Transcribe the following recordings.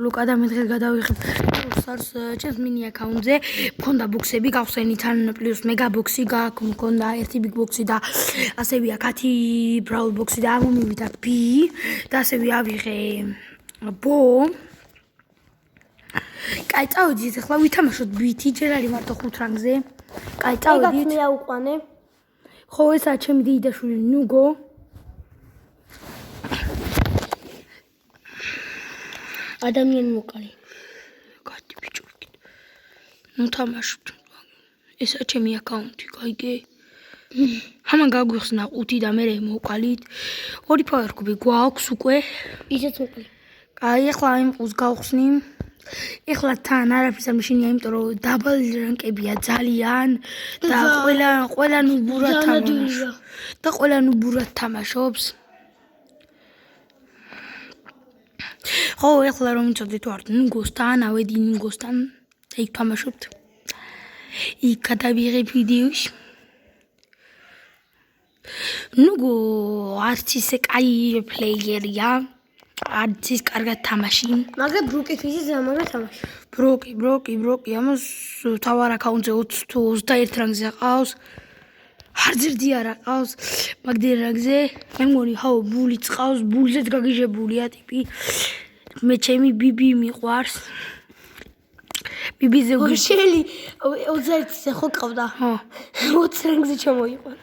ლუკა და მე დღეს გადავიღებ როსტარს ჩემს მინი აკაუნტზე მქონდა ბოქსები გავხსენით ან პლუს მეგა ბოქსი გაქვს მქონდა ერთი ბიგ ბოქსი და ასევია კათი ბრაულ ბოქსი და ამომივიდა ბი და ასევე ავიღე ბო კაი წავედით ახლა ვითამაშოთ ბითი ჯერ არის მარტო 5 რანგზე კაი წავედით მე აუყვანე ხო ესაა ჩემი დიიდაშვილი ნუგო ადამიანი მოკალი. Კაი ბიჭო. ნუ თამაშობ. ესა ჩემი აკაუნტი, გაიგე? ამან გაგვიხსნა 5 და მე მოვყალით. 2 პაუერკუბი გვაქვს უკვე. ისეც მოკლე. კაი, ახლა იმ ყუს გავხსნი. ეხლა თან არაფერს არ მიშინია, იმიტომ რომ დაბალ რანკებია ძალიან და ყველა ნუბურად თამაშობს. და ყველა ნუბურად თამაშობს. ხო, ეხლა რომ წოდით ვარ ნუგოსთან, ავედი ნუგოსთან და იქ თამაშობთ. იქ გადავიღებ ვიდეოში. ნუგო არც ისე კაი პლეიერია, არც ის კარგად თამაში. მაგრამ ბრუკი ფიზის ამაგა თამაში. ბროკი, ამას თავარ აკაუნტზე 20 თუ 21 რანგზე ყავს. ჰარძერდი არ ყავს, მაგდერ რანგზე. მე მგონი ხაო ბულიც ყავს, ბულზეც გაგიჟებულია ტიპი. მე ჩემი ბიბი მიყვარს. ბიბიზე გუშელი 21-ზე ხო ყავდა? ხო. 20 რანგზე ჩამოიყვა.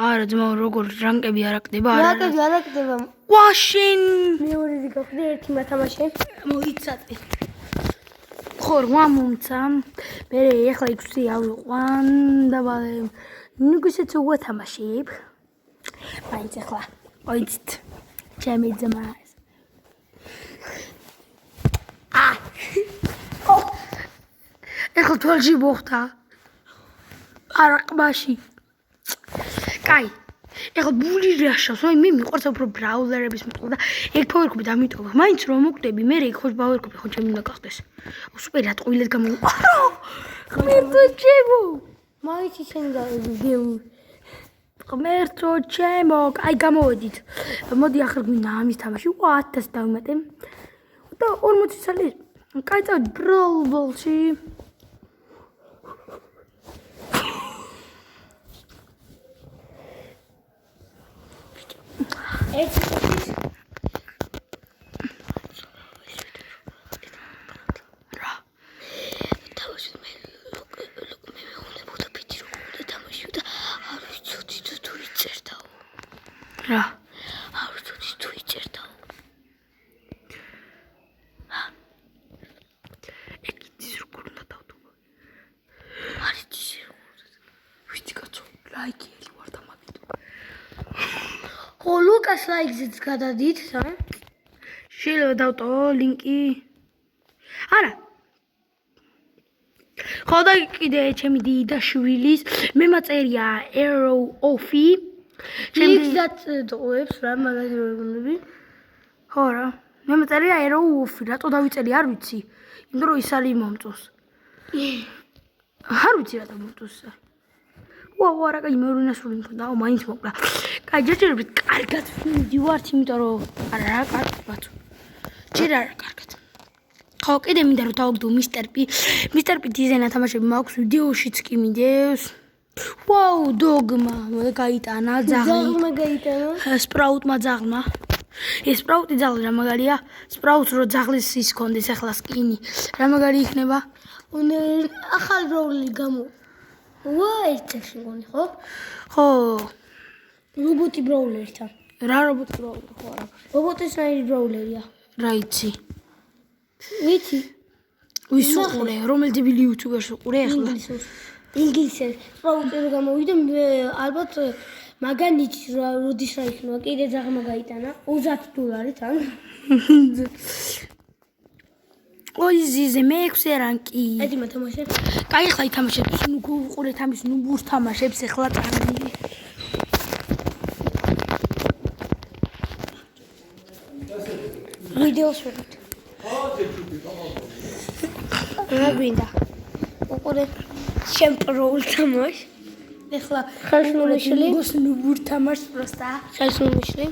არა, ძმა, როგორ რანკები არ აკდება, რანკები არ აკდება. ვაშინ მეორე გაგდე ერთი მათამაშე. მოიცადე. ხო, რა მომცა. მე ეხლა 6 ავიყვან და ბალე ნუგოსაც უათამაშებ. მაინც ახლა. ოიცით. ჩემი ძმა. ეხლა თვალში მოხდა. არა ყბაში. კაი. ეხლა ბული რაშავს, მე მიყვარს უფრო ბრაულერების მოყვა და ეგ პაუერკუბი დამიტოვა. მაინც რომ მოკვდები, მე ეგ ხო პაუერკუბი ხო ჩემი უნდა გახდეს. სუპერად ყვილად გამოიყვარო. ღმერთო ჩემო. მაინც ისინი გავიგებ. ღმერთო ჩემო, კაი გამოვედით. მოდი ახლა გვინდა ამის თამაში. 1000 დავიმატე. და 40 წელი. კაი წავედი ბროლბოლში. რა არ ვიცოდი თუ იწერდაო ეგ ის როგორ უნდა დავდო არ იცი ვიცი კაცო ლაიქი ვარ და მაგიტო ხო ლუკას ლაიქზეც გადადით რა შეიძლება დავტო ლინკი არა ხო და კიდე ჩემი დიიდაშვილის მე მაწერია arrow off-ი ჩემს დაწოებს რა მაგაზი რო გონები ხო რა მე მაწერია arrow off-ი რატო დავიწერი არ ვიცი იმიტომ რომ ის არის მომწოს არ ვიცი რატო მომწოს ვაუ არა კაი მეორე ნასული მქონდა მაინც მოკლა კაი ჯერჯერობით კარგად მივდივართ იმიტომ რომ არა რა კარგად ჯერ არა კარგად ხო კიდე მინდა რომ დავაგდო მისტერ პი დიზაინა თამაშები მაქვს ვიდეოშიც კი მინდევს ვაუ დოგმა გაიტანა ძაღლმა გაიტანა სპრაუტმა ძაღლმა ეს სპრაუტი ძაღლი რა მაგარია სპრაუტს რო ძაღლის ის კონდეს ახლა სკინი რა მაგარი იქნება ახალ ბროული გამო ერთაში მგონი ხო ხო რობოტი ბროულერთან რა რობოტი ბროულერი ხო არა რობოტისნაირი ბროულერია რა იცი ვიცი ვის უყურე რომელ დებილი იუთუბერს უყურე ახლა ინგლისელი სპრაუტი რო გამოვიდა ალბათ მაგანიჩი როდის რა იქნება კიდე ძაღლმა გაიტანა $30 თან ой ზიზე მე 6 რანკი ედი მათამაშე კაი ახლა ითამაშებს ნუ გუყურეთ ამის ნუბურს თამაშებს ახლა წამდი ვიდეოს ვიყავთ რა გვინდა უყურე შენ პროულ თამაშ ეხლა ხალხმოშლი გოს ნუბურ თამაშს პროსტა ხალხმოშლი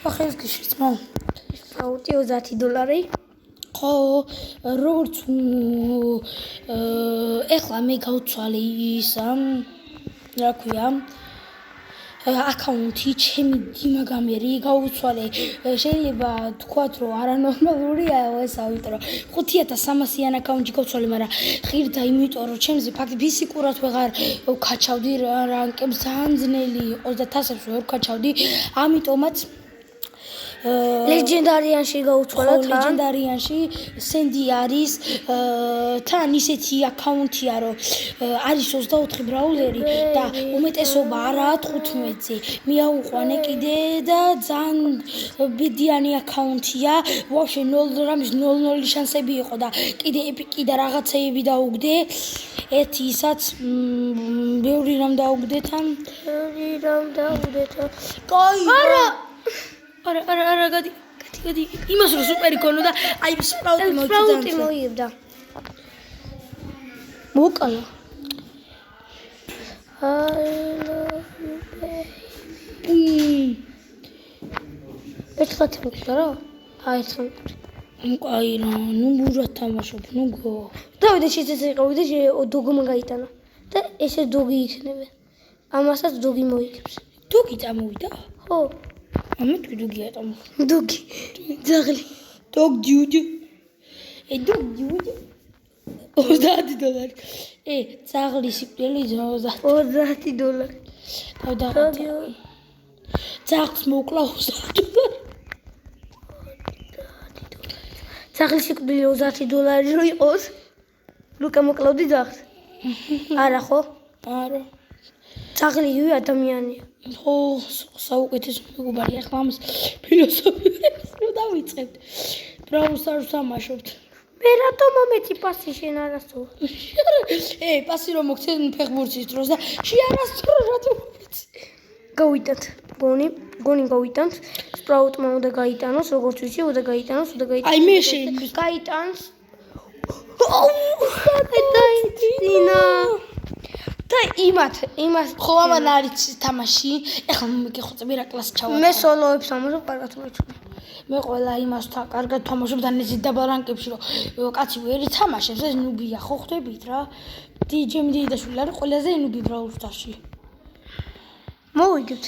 ახლა ეს გიშიც მო აუტი $30 ხო როგორც ეხლა მე გავცვალე ის რა ქვია აკაუნტი ჩემი დიმა გამერი გავუცვალე შეიძლება თქვათ რომ არანორმალურია ესა იმიტომ რომ 5300-იან აკაუნტი გავცვალე მაგრამ ღირდა იმიტომ რომ ჩემზე ფიზიკურად ვეღარ ვქაჩავდი რანკებს ძალიან ძნელი იყო და თასებს ვერ ვქაჩავდი ამიტომაც ლეგენდარიანში გავუცვალოთ ლეგენდარიანში სენდი არის თან ისეთი აკაუნტია რომ არის 24 ბრაუზერი და უმეტესობა არაა 15-ზე მიაუყვანე კიდე და ძალიან ბედიანი აკაუნტია ვაფშე 0 შანსები იყო და კიდე ეპიკი და რაღაცეები დაუგდე ერთი ისაც ბევრი რამ დაუგდე თან კაი არა გადი იმას რო სუპერი ქონოდა აი სპრაუტი მოიებდა მოკალა ერთხელ მოკდა რა ერთხელ აი რა ნუ ბურად თამაშობ ნუ გო დავიდე შეწეყავიდე დოგმა გაიტანა და ესე დოგი იქნება ამასაც დოგი მოიგებს დოგი წამოვიდა ხო ამე დუგია там დოგი ძაღლი დოგი დოგი 30 დოლარი ძაღლის სიკვდილი $30 დავდაღოთ ძაღლს მოკლა 30 დოლარი ძაღლის სიკვდილი $30 რო იყოს ლუკა მოკლავდი ძაღლს არა ხო არა ძაღლი იგივე ადამიანია ხო საუკეთესო მეგობარი ახლა ამას ფილოსოფიას რო დავიწყებთ ბრაუსარს თამაშობთ მე რატომ მომეცი პასი შენ არასწორ პასი რომ მოგცე ფეხბურთის დროს და შეარასწორო რატომ მომეცი გავიტანთ გონი გავიტანთ სპრაუტმა უნდა გაიტანოს როგორც ვიცი უნდა გაიტანოს აი მე შენ გაიტანს დაიცინა და იმას ხო ამან არის თამაში ეხლა მიგეხოწე მირაკლას ჩავა მე სოლოებს ამბობ კარგად ვეჩვენე მე ყველა იმას კარგად თამაშობ და ნეზი დაბალ რანკებში რომ კაცი ვერი თამაშობს ეს ნუბია ხო ხვდებით რა ჯემი დედაშვილი არის ყველაზე ნუბი ბრაულსტარში მოვიგებთ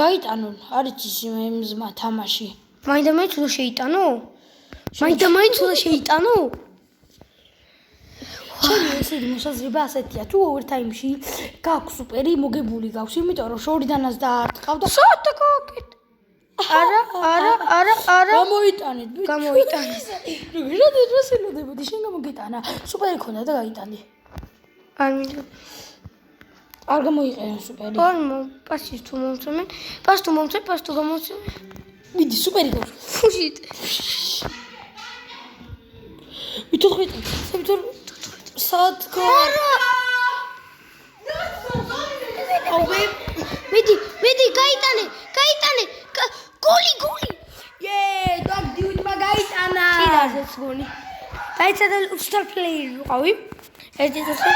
გაიტანონ არის ის მზმა თამაში მაინდა-მაინც უნდა შეიტანო ჩემი ესეთი მოსაზრება ასეთია თუ ოვერთაიმში გაქვს სუპერი მოგებული გაქვს იმიტომ რომ შორიდანაც დაარტყავდა საათი გაკეთ არა გამოიტანეთ რა სელოდებოდი შენ გამოგიტანა სუპერი ქონდა და გაიტანე არ მინდა არ გამოიყენა სუპერი პასი თუ მომწმენ პას თუ გამომწმენ მიდი სუპერი გაქვს ფუშით მითხრით საათქო არა მიდი გაიტანე გოლი დოგი მაგაიტანა კიდაზეც გოლი დაიცა სტარ პლეიერი ვიყავი ერთი წუთი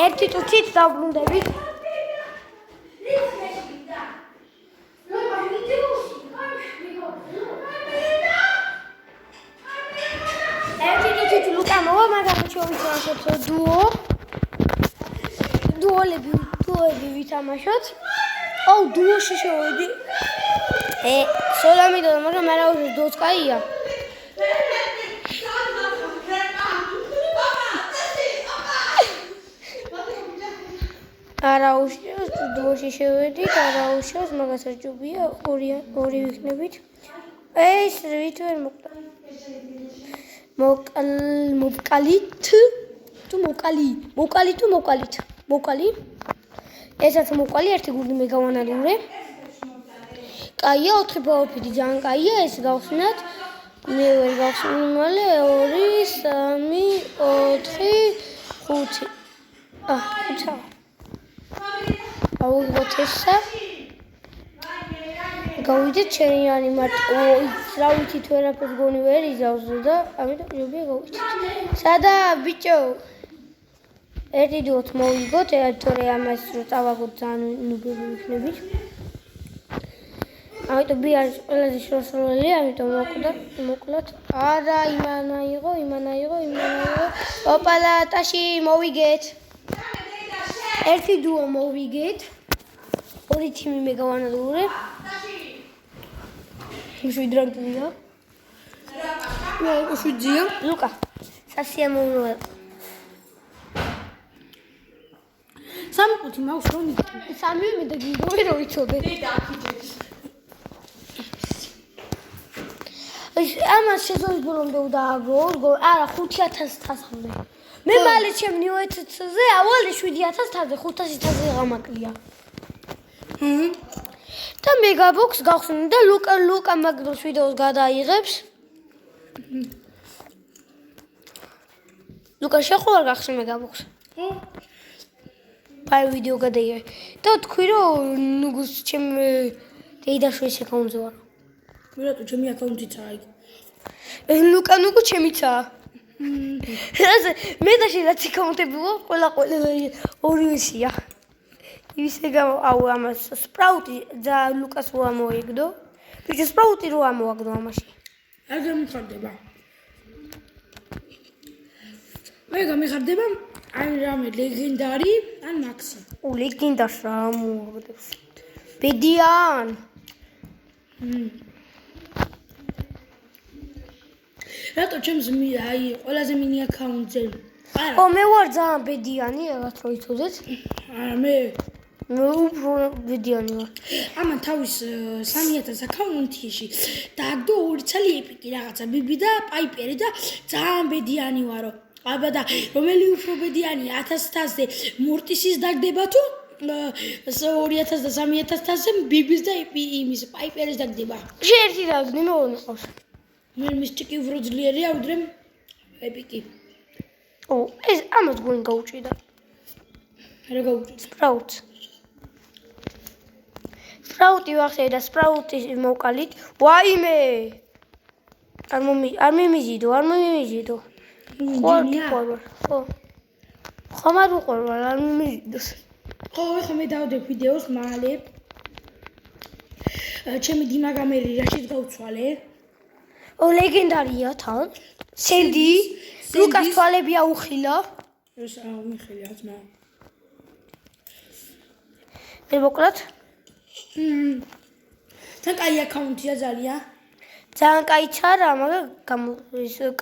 ერთი წუთით დავბრუნდებით დუოები ვითამაშოთ დუოში შევედი სოლამი და მაგრამ მე რა ვუშვი დოцкаია არა უშავს დუოში შევედი და რა უშავს მაგას რჯობია ორი ვიქნებით ეს რით ვერ მოკლა მოკალი ესაც მოკალი ერთი გუნდი მე გავანადგურე კაია 4 ბაუფიდი ძალიან კაია ეს გავხსნათ მე ვერ გავხსნი მალე 2 3 4 5 აუღოთ ესა გავიდეთ ჩერიანი მარტო რა ვიცით ვერაფერს გონი ვერ იზავს და ამიტომ ჯობია გავიდეთ სადა ბიჭო ერთი დუოთ მოვიგოთ, თორე ამას რო წავაგოთ ძალიან ნუბები ვიქნებით. ამიტომ ბიარის ყველაზე შორსროლელი, ამიტომ მოკლათ. არა, იმანა იყო. ოპალა, ტაში მოვიგეთ. ერთი დუო მოვიგეთ. ორი თიმი მე გავანადგურებ. შვიდრანგია. შვიძია. ლუკა, სასიამოვნოა. სამი ყუთი მაქვს რომ მიგდო. სამი მე და გიგოვე რო იცოდე. ამას სეზონის ბოლომდე დააგრო, არა 5000 თასამდე. მე მალე ჩემ ნიუეთზე ავალ 7000 თასზე 500 თასზე გამაკლია. და მეგაბოქს გავხსნა და ლუკა მაგდროს ვიდეოს გადაიღებს. ლუკა შეხვარ გახსნა მეგაბოქს. პაი ვიდეო გადაიღე. და თქვი რომ ნუგუს ჩემ დეიდაშვილის აკაუნტზე ვარ. რატო ჩემი აკაუნტიც არა იქ? ლუკა ნუგუ ჩემიცაა. მე და შენ რაც აკაუნტები ვარ, ყველა ორივესია. ისე აუ ამას სპრაუტი და ლუკას რო ამოიგდო. ბიჭო სპრაუტი რო ამოაგდო ამაში. არ გამიხარდება. მე გამიხარდება ან რამე ლეგენდარი, ან მაქსი. ლეგენდარს რა ამოაგდებს. ბედიან. რატო ჩემს აი ყველაზე მინი აკაუნტზე? ო მე ვარ ძალიან ბედიანი, რაღაც რო იცოდეთ. არა მე უფრო ბედიანი ვარ. ამან თავის 3000 აკაუნტში დააგდო ორი ცალი ეპიკი რაღაცა ბიბი და პაიპერი და ძალიან ბედიანი ვარო. აბა და რომელი უფრო ბედიანია 1000 თასზე მორტისის დაგდება თუ 2000 და 3000 თასზე ბიბის და იმის პაიპერის დაგდება. შეერთი დავდნი მოვონე ყავს. მე მის ჭიკი უფრო ძლიერია ვიდრე ეპიკი. ო ეს ამას გული გაუჭიდა. რა გაუჭირდა? სპრაუტ. სპრაუტი ვახსენე და სპრაუტის მოვკალით. ვაიმე! არ მიმიზიდო. ხო. ხომარ უყურვარ, არ მიმიზიდოს. ხო, ეხლა მე დავდებ ვიდეოს მალე. ჩემი დიმა გამერი რაშიც გავცვალე? ო ლეგენდარია თან. სენდი, ლუკას თვალები აუხილა. ეს მიხილია ძმა. მე მოკლათ. თან კაი აკაუნტია ძალიან. ძალიან კაიც არა, მაგრამ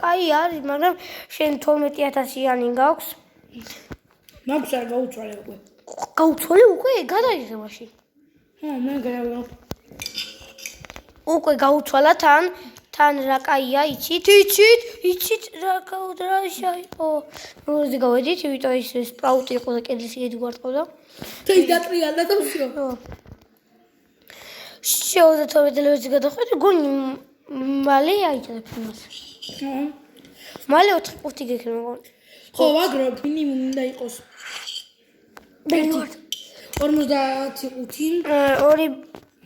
კაი არის, მაგრამ შენ 12000-იანი გაქვს. მაქვს არ გაუცვალე უკვე. გაუცვალე უკვე გადაიღებაში. მე გავიგე. უკვე გაუცვალა თან რა კაია, იცით რა გაუდრაშა იყო. როზე გავედით, იმიტომ ის სპრაუტი იყო და კედლის იგი გვარტყოდა. და ის დატრიალდა და всё. შეუძლია 12 ლეველი გადახვედი, გონი მალე აიჭრებ იმას. მალე 4 ყუთი გექნება. ხო, აგრო მინიმუმ უნდა იყოს. 50 ყუთი.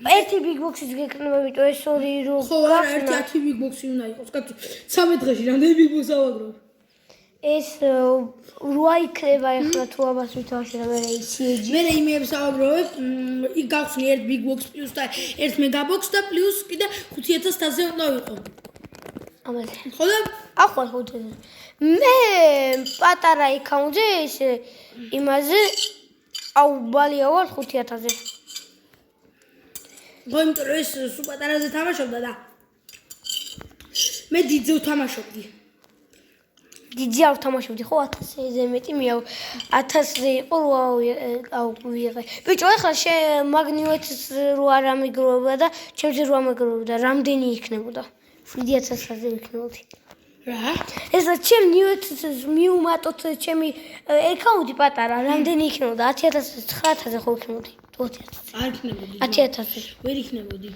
ერთი big box-იც გექნება, იმიტომ ეს ორი რო ხო, არა, ერთი 10 big box-ი უნდა იყოს. კაცო, 13 დღეში რამდენი big box ავაგრო? ეს რვა იქნება ახლა თუ ამას ვითავში და მე CG. მე იმეებს ავაგროვებ, იქ გავხსნი ერთ big box პლუს და ერთ mega box და პლუს კიდე 5000 თასზე უნდა ვიყო. ამაზე. ხო და ახლა 5000. მე პატარა აკაუნტზე ეს იმაზე აუ ბალია ვარ 5000-ზე. იმიტომ რომ ეს სუპატარაზე თამაშობდა და მე დიდზე ვთამაშობდი. დიდი არ თამაშობდი ხო 1000-ზე მეტი მე 1000-ზე იყო აუ ვიღე. ბიჭო ახლა მაგნიუეთს რო არ ამიგროვება და ჩემზე რო ამიგროვებდა რამდენი იქნებოდა? 7000-ზე იქნებოდი. რა? ესა ჩემ ნიუეთს მიუმატოთ ჩემი აკაუნტი პატარა რამდენი იქნებოდა? 10000-ზე 9000-ზე ხო იქნებოდი? 2000-ზე. არ იქნებოდი. 10000-ზე. ვერ იქნებოდი.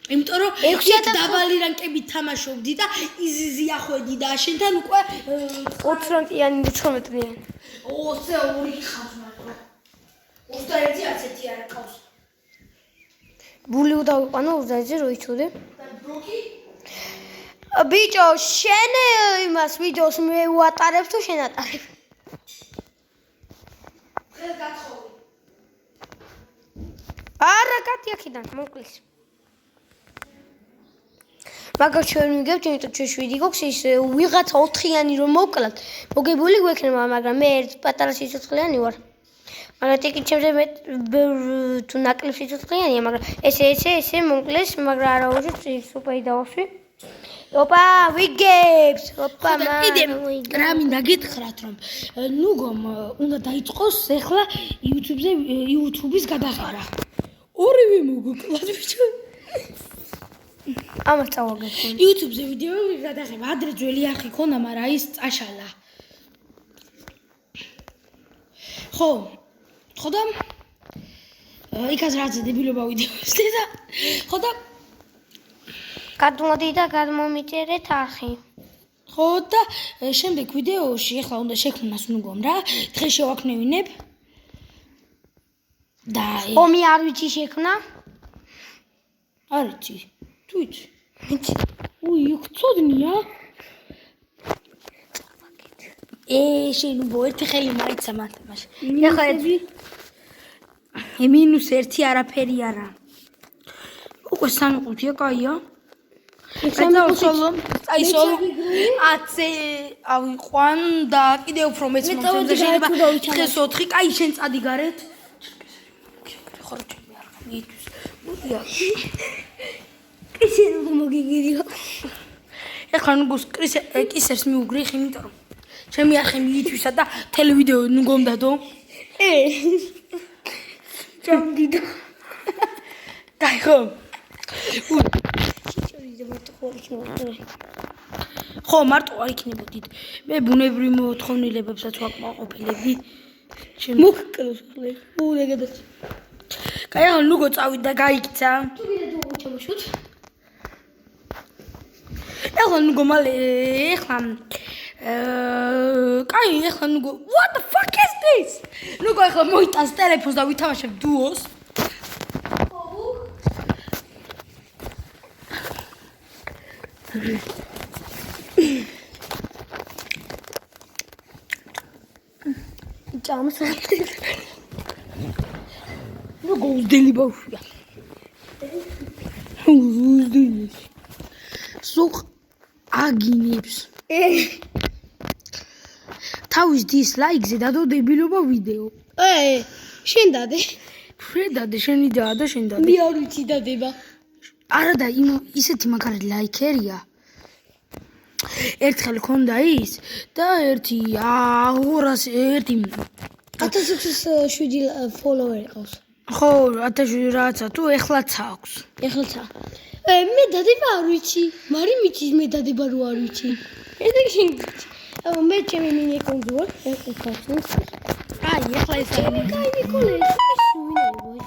იმიტომ რომ 6000 დაბალი რანკებით თამაშობდი და იზიზია ხვედი და შენთან უკვე 20 რანკიანი და 19-იანი. 22 ხავს მაგრამ 21 ასეთი არ ყავს. ბული დავიყვანო 21-ზე რო იცოდე. და ბროკი? ბიჭო, შენ იმას ვიდეოს მე ვატარებ თუ შენ ატარებ? კატი აქედან მოკლის. მაგას ჩვენ ვიგებთ, იმიტომ ჩვენ 7 გვაქვს ის ვიღაცა 4-იანი რომ მოვკლათ. მოგებული გვექნება, მაგრამ მე ერთ პატარა სიცოცხლიანი ვარ. მაგრამ ტიკი ჩემზე მე თუ ნაკლებ სიცოცხლიანია, მაგრამ ესე მომკლეს, მაგრამ არა უჯერს სუპერი დავაშვი. ოპა, ვიგებს. ოპა, კიდე რა მინდა გითხრათ რომ ნუგომ უნდა დაიწყოს ახლა YouTube-ის გადაღება. ორივე მოგკლათ ბიჭო. ამას წავაგეთ. YouTube-ზე ვიდეოები გადაღება. ადრე ძველი არხი ქონდა, მაგრამ ის წაშალა. ხო და იქაც რაც დებილობა ვიდეოს და ხო და გადმოდი და გადმომიწერეთ არხი. ხო და შემდეგ ვიდეოში ახლა უნდა შექმნას ნუგომ რა. დღეს შევაქნევინებ. და ომი არ ვიცი შექმნა. არ ვიცი. თუ იცი. უი, იქ წოდნია. შენ უბო ერთი ხელი მაიცა მათამაში. ეხლა -1 არაფერი არა. უკვე სამყუთია, კაია. აი სოლო აცე ავიყვან და კიდე უფრო მეც მომწონდა შეიძლება დღეს 4 კაი შენ წადი გარეთ. ხარ ჩემი არ მითვის. მოდია. ისე მოგიგიდიო. ეხლა ნუგოს კისერს მიუგრი, იმიტომ რომ ჩემი არხი მიითვისა და ტელევიდეო ნუგომდადო. ჯამდიდო. დაი ხო. ხო, მარტო არ იქნებოდით. მე ბუნებრივ მოთხოვნილებებსაც ვაკმაყოფილები. მოგკლოს ხოლე. უდეგადაც. კაი, ახლა ნუგო წავიდა, გაიქცა. თუ ვიდე თუ ჩამოშოთ. ეხლა ნუგო მალე ეხლა კაი, ეხლა ნუგო what the fuck is this? ნუგო ეხლა მოიტანს ტელეფონს და ვითამაშებ დუოს. ჭამს. ნუგო უძდელი ბავშვია. უძდელი. სულ აგინებს. თავის დისლაიქზე დადო დებილობა ვიდეო. შენ დადე. ფრედადე შენი და შენ დადე. მე არ ვიცი დადება. არა და ისეთი მაგარი ლაიქერია. ერთხელ ქონდა ის და 1607 ფოლოვერი ყავს. ხო, 1000 რაცა თუ ეხლაც აქვს. ეხლაცა. მე დადება არ ვიცი. მაგრამ მიცის მე დადება რო არ ვიცი. ესე შენ მე ჩემი მინი კონძო ვარ. ეხლა აი, ეხლა ეს კაი ნიკოლე, ვინაი ვაი.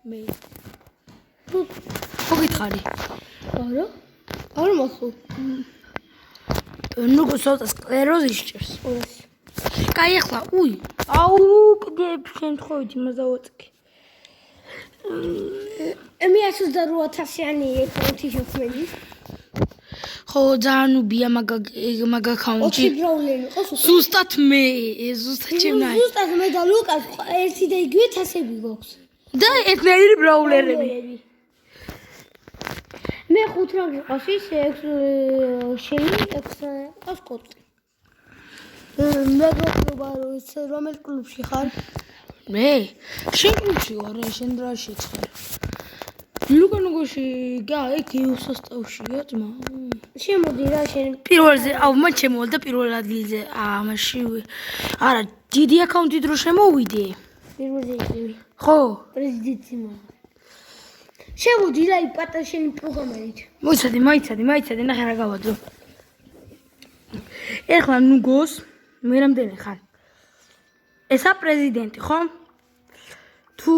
მე. მოგითხარი. არა? არ მახო. ნუგო ცოტა სკლეროზი სჭირს. კაი, ეხლა უი. აუ, კიდე შემთხვევით იმას დავაწყე. მე 128,000-იანი აკაუნტი შექმნილი. ხო, ძალიან უბია მაგ აკაუნტი. 20 ბრაულერი ყავს. ზუსტად მე, ზუსტად ჩემნაი. ზუსტად მე და ლუკას ერთი და იგივე თასები გვაქვს. და ერთნაირი ბრაულერები. მე 5 რამე ყავს ის 6 შენი 6 ყავს კოტი. მე გქობა რომ რომელ კლუბში ხარ? მე შენ კლუბში ვარ, შენ დრაში ხარ. ლუკანოგოში ეგ იუსასტავშია ძმა. შემოდი რა შენ პირველზე აუმა შემოვალ და პირველ ადგილზე ამაში არა დიდი აკაუნტი დრო შემოვიდე. პირველზე იგივე. ხო. პრეზიდენტი მოვა. შემოდი რა იპატა შენი პროგრამით. მოიცადე, ნახე რა გავაძო. ეხლა ნუგოს მე რამდენი ხარ? ესა პრეზიდენტი, ხო? თუ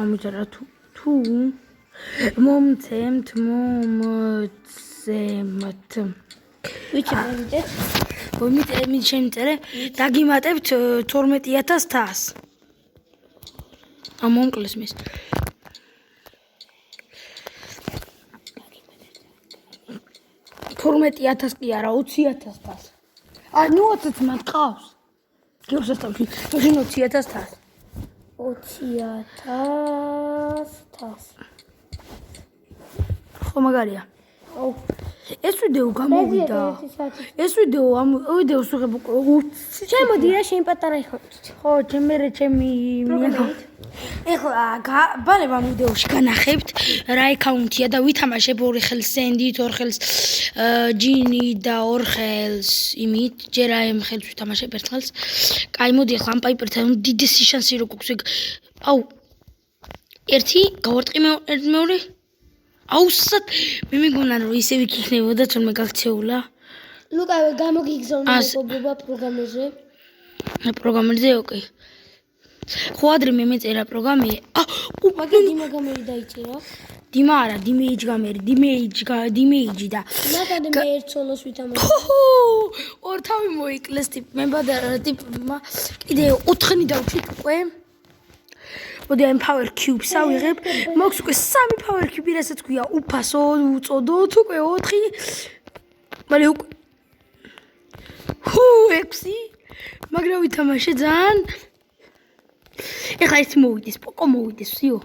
ამიჯერა თუ მომცემთ ვიცი პრეზიდენტ მე შემიწერე დაგიმატებთ 12,000 თას. მომკლეს მის 12,000 კი არა 20,000 თას. ნუ 20 მათ ყავს. გიოსასტავში, შენ 20,000 თას. 20,000 ხო მაგარია. აუ ეს ვიდეო გამოვიდა. ეს ვიდეო ამ ვიდეოს უღებ შემოდი რა შენ პატარა იყავით ხო, ჩემი ეხლა ბალებ ამ ვიდეოში განახებთ რა აკაუნტია და ვითამაშებ ორი ხელს სენდით, ორ ხელს ჯინი და ორ ხელს იმით, ჯერ ამ ხელს ვითამაშებ ერთ ხელს. კაი, მოდი ახლა ამ პაიპერთან დიდესი შანსი რო გვაქვს ეგ. აუ. ერთი, გავარტყი მეორე. აუსად მე მეგონა რომ ისევ იქ იქნებოდა თორმე გაქცეულა. ლუკა გამოგიგზავნა მეგობრობა პროგრამაზე. პროგრამაზე ოკეი. ხო ადრე მე მეწერა პროგრამი. მაგა დიმა გამერი დაიწერა. დიმა არა, დიმეიჯი და მაგადე მე ერთ სოლოს ვითამაშე. ორ თავი მოიკლეს ტიპმა და ტიპმა კიდე 4-ნი დავჭით უკვე. მოდი ამ power cubes ავიღებ. მოქვს უკვე 3 power cube, რასაც ქვია უფასო, უწოდოთ უკვე 4. მალე უკვე 6. მაგრამ ვითამაშე ძალიან. ეხლა ერთი მოვიდეს, პოკო მოვიდეს, ვსიო.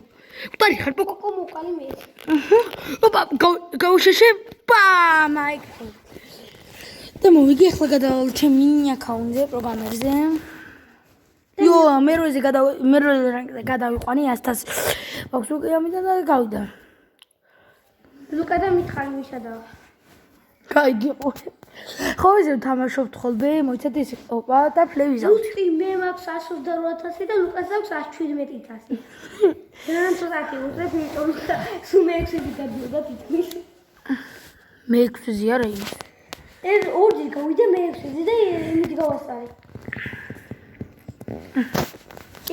ვტარი ხარ პოკო მოკალი მე. ოპა, გავუშეშე. პამ, აი. და მოვიგი ახლა გადავალ ჩემი აკაუნტზე, პროგრამერზე. იო, მე როზე გადავიყვანი 100-ს. აქვს უკვე ამიტომ და გავიდა. ლუკა და მითხარი მიშადა. კაი, ხო ისე თამაშობთ ხოლმე, მოიცადე ეს ოპა და ფლევის აქვს. ზუსტი მე მაქვს 128,000 და ლუკას აქვს 117,000. ძალიან ცოტა უწევს იმიტომ სულ მე-6-ი გადიოდა თითქმის. მე-6-ზე არა ის. ეს ორჯერ გავიდა მე-6-ზე და იმით გავასწარე.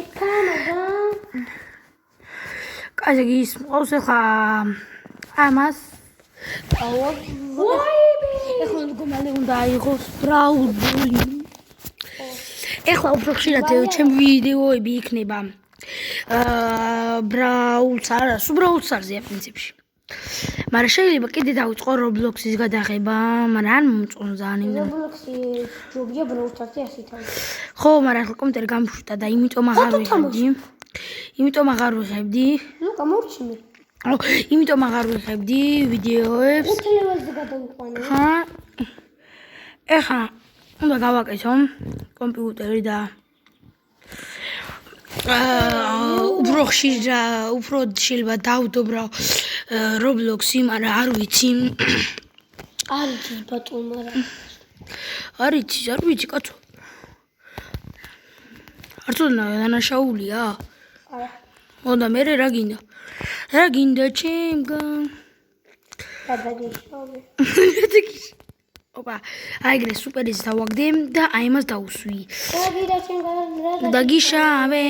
ეკანოდა. კაი, ის ყავს ახლა ამას. ეხლა მგონი უნდა აიღოს ბრაუზერი. ეხლა უფრო ხშირად ჩემი ვიდეოები იქნება. ბრაულს არა, სუბრაულსარზე პრინციპში. მაგრამ შეიძლება კიდე დავიწყო Roblox-ის გადაღება, მაგრამ არ მომწონს ძალიან იმდენ. Roblox-ი ჯობია ბრაულსარზე ასეთავი. ხო, მაგრამ ახლა კომპიუტერი გამშვიდა და იმიტომ აღარ ვიღებდი. ლუკა მორჩი მე. იმიტომ აღარ ვიღებდი ვიდეოებს. 5 ლეველზე გადავიყვანე. ხა. ეხლა უნდა გავაკეთო კომპიუტერი და უფრო შეიძლება დავდობრავ Roblox-ი, მაგრამ არ ვიცი. არ იცის ბატონ, მაგრამ არ ვიცი კაცო. არ თუნდა დანაშაულია? არა. მოდა მე რა გინდა? რა გინდა ჩემგან? გადაგიშოვე. ოპა, აიგრე სუპერის დავაგდე და აი მას დაუსვი. დაგირა ჩემგან. დაგიშავე.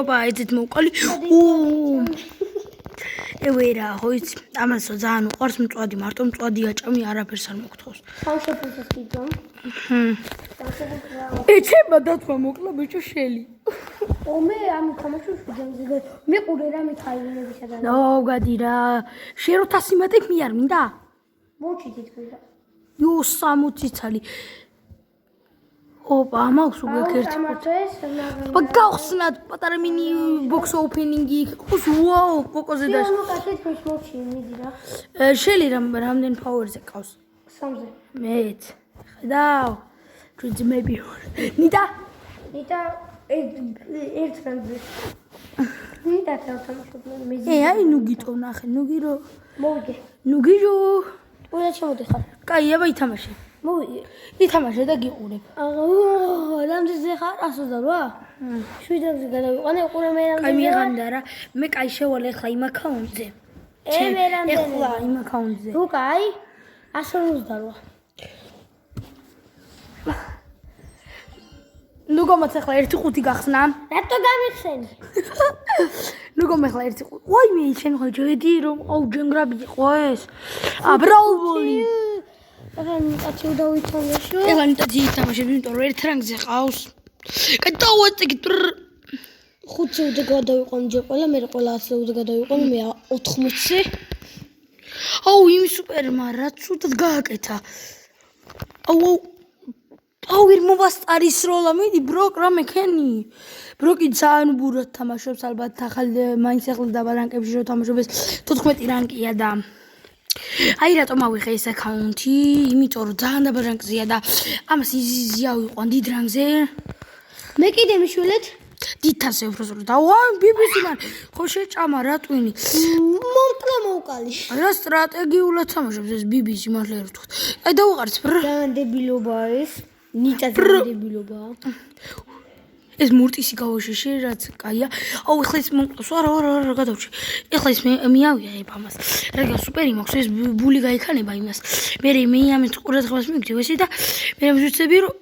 ოპა, ეცეთ მოვყალი. ევერა, ხოიც ამასო ძალიან უყვარს მწვადი, მარტო მწვადი აჭამი, არაფერს არ მოგთხოვს. სამშობლოსაც გიძამ. ეჩება დათვა მოკლა ბიჭო შელი. მე ამ თამაშობს ვიძამზე და მე ყურე რა მითხარებისა და. ნო, გადი რა. შენ რო თასიმატებ მე არ მინდა? მოჩი თითქოს და. იო 60 ცალი. ოპა, მაქვს უკვე ერთი. ოპა, გავხსნათ პატარა მინი ბოქს ოპენინგი. ყოს ვაუ, პოკოზე და. ნუ კაცეთქოს მოჩი მიდი რა. შელი რამდენ პაუერზე ყავს? 3-ზე. მეც. ხედავ. თუნდაც მეები. ნიტა ერთ რამზე. ნიტა თამაშობდნენ მე. აი ნუ გიტო ნახე, ნუ გირო. მოვიგე. ნუ გირო. ყველა შემოდიხარ. კაი, აბა ითამაშე. მოვიგე. ითამაშე და გიყურებ. რამდენზე ხარ? 128? 7-ზე გადავიყვანე, უყურე მე რამდენზე. კაი, მიღანდა რა. მე კაი შევალე ხა იმ აკაუნტზე. მე რამდენზე? ეხლა იმ აკაუნტზე. თუ კაი 128. ნუ გომაც ახლა 1-5 გახსნა. რატო გამიხსენი? ნუ გომ ახლა 1-5. ვაი მე შენ ხო ჯედი რომ აუ ჯენგრაბი იყო ეს. ბრაულბოლი. ახლა ნიტაცი დავითამაშო. ეხლა ნიტაცი ითამაშე, იმიტომ რომ ერთ რანგზე ყავს. კაი დავაწიგე. 5-ზე გადავიყვანე ჯერ ყველა, მე ყველა 100-ზე გადავიყვანე, მე 80-ზე. აუ იმ სუპერმა რა ცუდად გააკეთა. აუ აუ ვერ მოვასწარი სროლა მიდი ბროკ რა მექენი ბროკი ძალიან ბურად თამაშობს ალბათ ახალ მაინც ახლა დაბა რანკებში რო თამაშობს 14 რანკია და აი რატომ ავიღე ეს აკაუნთი იმიტომ რომ ძალიან დაბა რანკზეა და ამას იზიზია ვიყვან დიდ რანკზე მე კიდე მიშველეთ დიდთასე უბრალოდ და ვაი BBC მან ხო შეჭამა რა ტვინი მომკლა მოვკალი რა სტრატეგიულად თამაშობს ეს BBC მართლა არ ვთქვი აი დავუყარეთ დაანდებილობა ეს ნიტა დაანდებილობა ეს მურტისი გავაშეშე რაც კაია აუ ეხლა ის მომკლავს არა გადავჭი ეხლა ის მიავიღებ ამას რა სუპერი მაქვს ეს ბული გაიქანება იმას მე მე ამით ყურადღებას მივგდი ესე და მე ვიცები რომ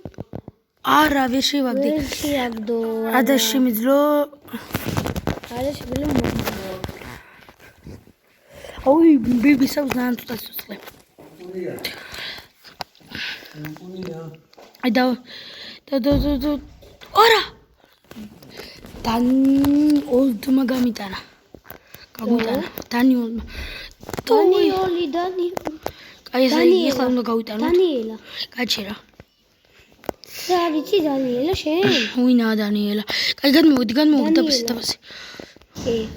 არა ვერ შევაგდი ვერ შეაგდო ადა შემიძლო აუ BBC-ს ძალიან წუწle აი და არა დანი ოლდმა გამიტანა დანი აი ეს ეხლა უნდა გავიტანოთ დანიელა გაჩერა რა ვიცი დანიელა შენ ვინაა დანიელა კაი გადმოვიდი დაფასე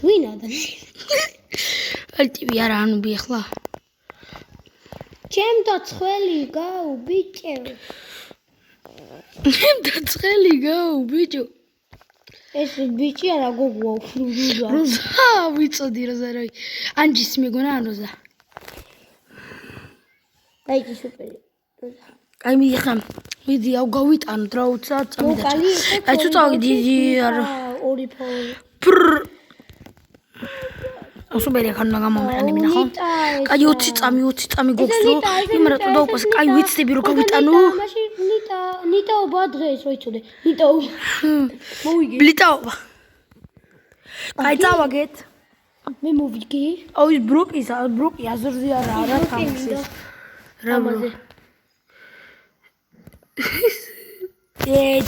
ვინაა დანიელა ალტივი არა ანუბი ახლა ჩემ დაცხელი გაუ ბიჭო ბიჭო ეს ბიჭი არა გოგოა უშრუზა როზა ვიცოდი როზა რა ანჯის მეგონა ან როზა აი კი სუპერი აი მიდი აუ გავიტანოთ რა უცა წამიდა აი თუ წავიდი არა ორი ფორი სუპერია ხან გამომიყენებინა ხო? კაი 20 წამი გვაქვს რო იმარა თუ დაუყვეს კაი ვიცდები რომ გავიტანო მაშინ ნიტაობა დღეს რო იცოდე ნიტაობა მოვიგე ბლიტაობა კაი წავაგეთ მე მოვიგე აუ ის ბროკი აზრზე არა თამაშის რამაზე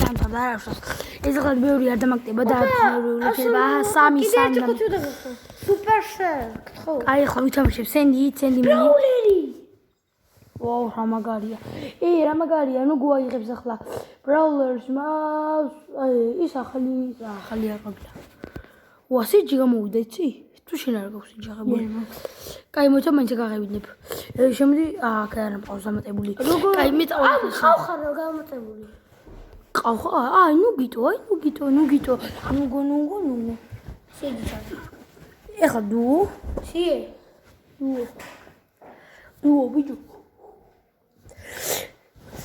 დანთა და რა ეს ახლა მეორე არ დამაგტება და შეიძლება სამი სუპერსელ ხო აი ახლა ვითამაშებ სენდი ბრაულერი ვაუ რა მაგარია რა მაგარია ნუ გვაიღებს ახლა ბრაულერს მას ის ახალი არ ყავდა ვა სიჯი გამოვიდა იცი თუ შენ არ გაქვს სიჯი აღებული კაი მოიცა მაინც გაღევინებ შემდი აქ არ მყავს დამატებული კაი მე ხავხარ რა გამოტებული ყავ აი ნუ გიტო ნუ შეჯიჭა ეხლა დუო სიე დუო ბიჭო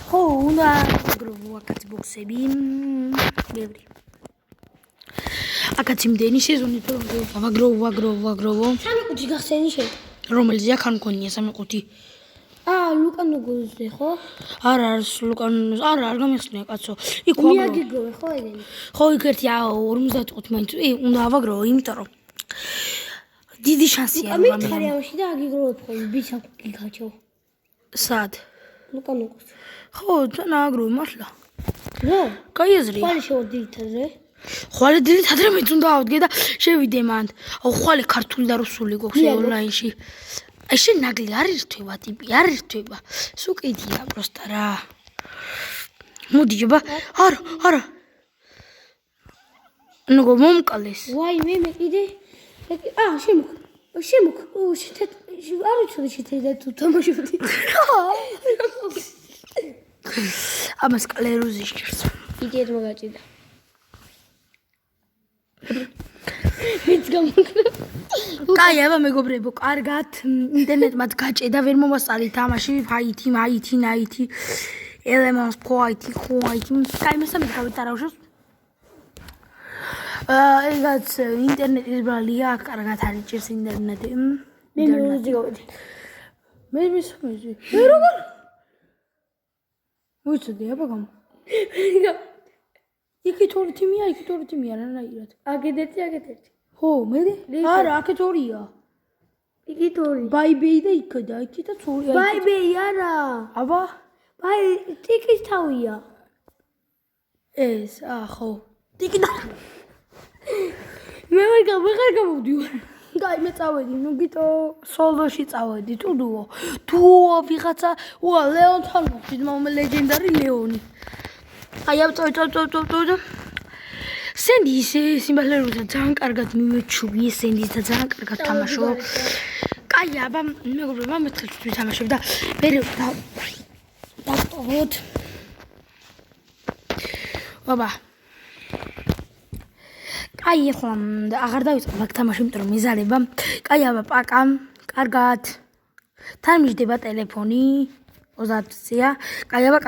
ხო უნდა გროვაკაც ბოქსები ბევრი აკაც იმდენი სეზონი თუ ვაგროვო სამი ყუთი გახსენი შენ რომელზეა ხან მქონია სამი ყუთი ლუკან უგუზე ხო არა ლუკან არ გამიხსნია კაცო იქ მე აგიგოვე ხო ეგენი ხო იქ ერთი 55 მაინც უნდა ავაგროვო იმიტომ რომ დიდი შანსია მე ხარი ამაში და აგიგროვებ ხო ბიჭა გიგაჩო სად ლუკან უგუზე ხო თან აგროვე მართლა რა კაი აზრია ხალი შევდითაზე ხვალე დილითადრე მეც უნდა ავდგე და შევიდე მან ხვალე ქართული და რუსული გვაქვს ონლაინში აი შენ ნაგლი არ ერთვება ტიპი არ ერთვება სუკიდია პროსტა რა მოდი ჯობა არა ნუგო მომკალეს ვაი მე კიდე შემოქ არ ვიცოდი შეთედა თუ თამაშობდი ამას კლეროზი შერს იდეა მაგაჭიდა მეც გამოგდა კაი აბა მეგობრებო კარგად ინტერნეტმაც გაჭედა ვერ მომასწარი თამაში ფაითი ნაითი ელემენტს ქოაითი კაი მესამე გავიტარავშოს ეგაც ინტერნეტის ბრალია კარგად არის ჭირს ინტერნეტი მე მოვიდი მე მისმეძი როგორ ვიცოდი აბა გამ იქით ორი თიმია რანაირად აგეთ ერთი ხო მე არა აქეთ ორია იქით ორი ბაიბეი და იქ და იქითაც ორია ბაიბეი არა აბა ბაი ტიკის თავია ეს ხო ტიკი და მე ვერ გამოვდივარ კაი მე წავედი ნუ გიტო სოლოში წავედი თუ დუო ვიღაცა ლეონთან მოხდით მომ ლეგენდარი ლეონი აი ავტო სენდის სიმბოლურია ძალიან კარგად მივეჩუბი სენდის და ძალიან კარგად თამაშო. კაი აბა მეგობრებმა მეთხე თვით თამაშობ და მე დავტოვოთ. აბა კაი ახლა აღარ დავიწყებ აქ თამაში, იმიტომ რომ მეზარება. კაი აბა პაკა, კარგად. თან მიჯდება ტელეფონი 30-ია. კაი აბა